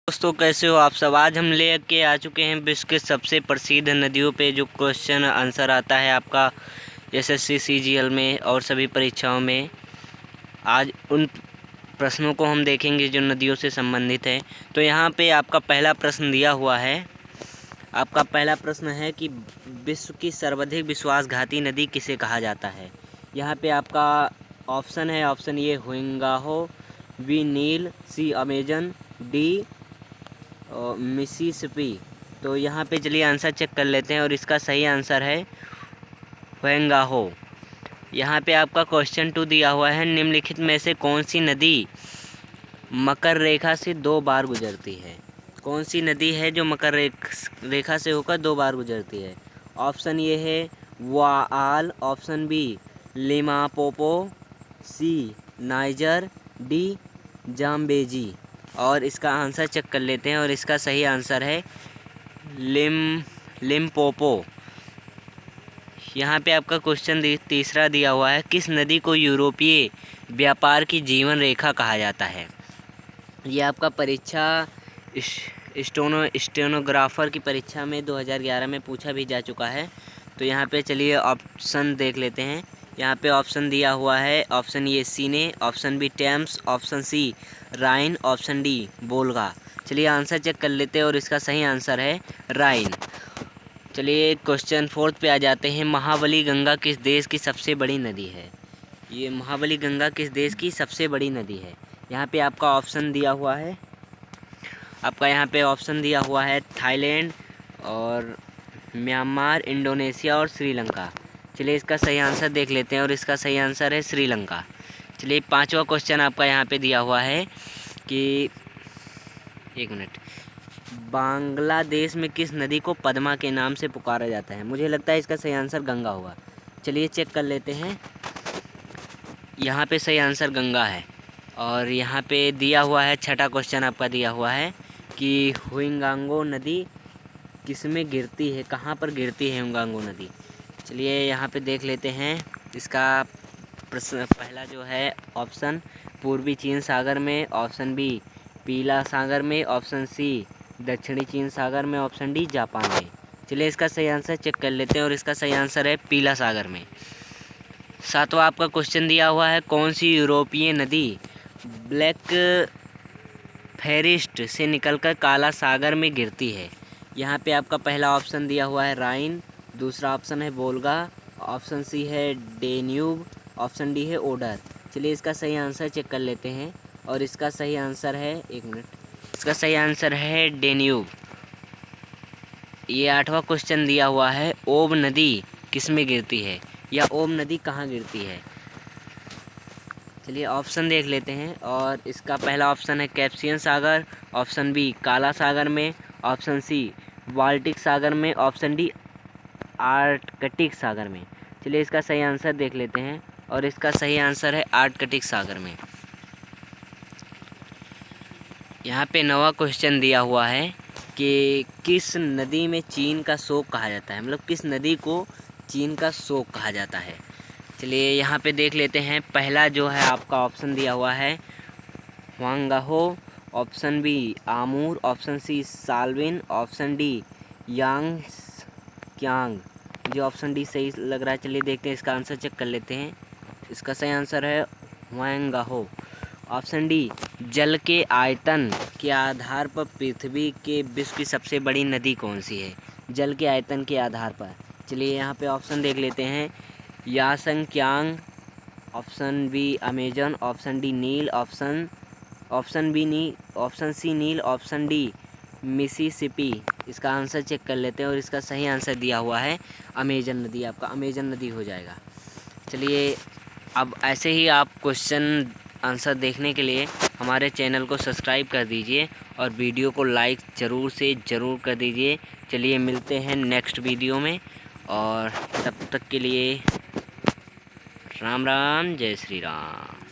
दोस्तों कैसे हो आप सब। आज हम लेके आ चुके हैं विश्व के सबसे प्रसिद्ध नदियों पे जो क्वेश्चन आंसर आता है आपका एसएससी सीजीएल में और सभी परीक्षाओं में। आज उन प्रश्नों को हम देखेंगे जो नदियों से संबंधित है। तो यहाँ पे आपका पहला प्रश्न दिया हुआ है। आपका पहला प्रश्न है कि विश्व की सर्वाधिक विश्वासघाती नदी किसे कहा जाता है। यहाँ पे आपका ऑप्शन है, option A Huang Ho, B Nile, C Amazon, D Mississippi. तो यहाँ पे चलिए आंसर चेक कर लेते हैं और इसका सही आंसर है हुइंगाहो। यहाँ पे आपका क्वेश्चन 2 दिया हुआ है, निम्नलिखित में से कौन सी नदी मकर रेखा से 2 बार गुजरती है। कौन सी नदी है जो मकर रेखा से होकर 2 बार गुजरती है। ऑप्शन ये है वाआल, ऑप्शन बी लिमापोपो, सी नाइजर, डी जाम्बेजी। और इसका आंसर चेक कर लेते हैं और इसका सही आंसर है लिम्पोपो। यहाँ पे आपका क्वेश्चन तीसरा दिया हुआ है, किस नदी को यूरोपीय व्यापार की जीवन रेखा कहा जाता है। ये आपका परीक्षा स्टेनोग्राफर की परीक्षा में 2011 में पूछा भी जा चुका है। तो यहाँ पे चलिए ऑप्शन देख लेते हैं। यहाँ पे ऑप्शन दिया हुआ है, option A Seine, option B Thames, option C Rhine, option D Volga. चलिए आंसर चेक कर लेते हैं और इसका सही आंसर है राइन। चलिए क्वेश्चन 4 पे आ जाते हैं, महाबली गंगा किस देश की सबसे बड़ी नदी है। ये महाबली गंगा किस देश की सबसे बड़ी नदी है। यहाँ पे आपका ऑप्शन दिया हुआ है, आपका यहाँ पे ऑप्शन दिया हुआ है थाईलैंड और म्यांमार, इंडोनेशिया और श्रीलंका। चलिए इसका सही आंसर देख लेते हैं और इसका सही आंसर है श्रीलंका। चलिए 5वां क्वेश्चन आपका यहाँ पे दिया हुआ है कि 1 मिनट, बांग्लादेश में किस नदी को पद्मा के नाम से पुकारा जाता है। मुझे लगता है इसका सही आंसर गंगा होगा। चलिए चेक कर लेते हैं। यहाँ पे सही आंसर गंगा है। और यहाँ पे दिया हुआ है 6ठा क्वेश्चन आपका दिया हुआ है कि हुइंगांगो नदी किस में गिरती है, कहाँ पर गिरती है हुइंगांगो नदी। चलिए यहाँ पे देख लेते हैं। इसका प्रश्न पहला जो है ऑप्शन पूर्वी चीन सागर में, ऑप्शन बी पीला सागर में, ऑप्शन सी दक्षिणी चीन सागर में, ऑप्शन डी जापान में। चलिए इसका सही आंसर चेक कर लेते हैं और इसका सही आंसर है पीला सागर में। 7वां आपका क्वेश्चन दिया हुआ है, कौन सी यूरोपीय नदी ब्लैक फॉरेस्ट से निकलकर काला सागर में गिरती है। यहाँ पे आपका पहला ऑप्शन दिया हुआ है राइन, दूसरा ऑप्शन है वोल्गा, ऑप्शन सी है डेन्यूब, ऑप्शन डी है ओडर। चलिए इसका सही आंसर चेक कर लेते हैं और इसका सही आंसर है 1 मिनट, इसका सही आंसर है डेन्यूब। ये 8वां क्वेश्चन दिया हुआ है, ओब नदी किस में गिरती है या ओब नदी कहाँ गिरती है। चलिए ऑप्शन देख लेते हैं और इसका पहला ऑप्शन है कैस्पियन सागर, ऑप्शन बी काला सागर में, ऑप्शन सी बाल्टिक सागर में, ऑप्शन डी आर्कटिक सागर में। चलिए इसका सही आंसर देख लेते हैं और इसका सही आंसर है आर्कटिक सागर में। यहाँ पे 9वां क्वेश्चन दिया हुआ है कि किस नदी में चीन का शोक कहा जाता है, मतलब किस नदी को चीन का शोक कहा जाता है। चलिए यहाँ पे देख लेते हैं। पहला जो है आपका ऑप्शन दिया हुआ है Huang Ho, option B Amur, option C Salween, option D Yang Kiang. जो ऑप्शन डी सही लग रहा है। चलिए देखते हैं, इसका आंसर चेक कर लेते हैं। इसका सही आंसर है हुआंगाहो। ऑप्शन डी, जल के आयतन के आधार पर पृथ्वी के विश्व की सबसे बड़ी नदी कौन सी है, जल के आयतन के आधार पर। चलिए यहाँ पे ऑप्शन देख लेते हैं, यासंग Kiang, option B Amazon, option D Nile, option B नी, option C Nile, option D Mississippi. इसका आंसर चेक कर लेते हैं और इसका सही आंसर दिया हुआ है अमेजन नदी। आपका अमेजन नदी हो जाएगा। चलिए अब ऐसे ही आप क्वेश्चन आंसर देखने के लिए हमारे चैनल को सब्सक्राइब कर दीजिए और वीडियो को लाइक ज़रूर कर दीजिए। चलिए मिलते हैं नेक्स्ट वीडियो में और तब तक के लिए राम राम, जय श्री राम।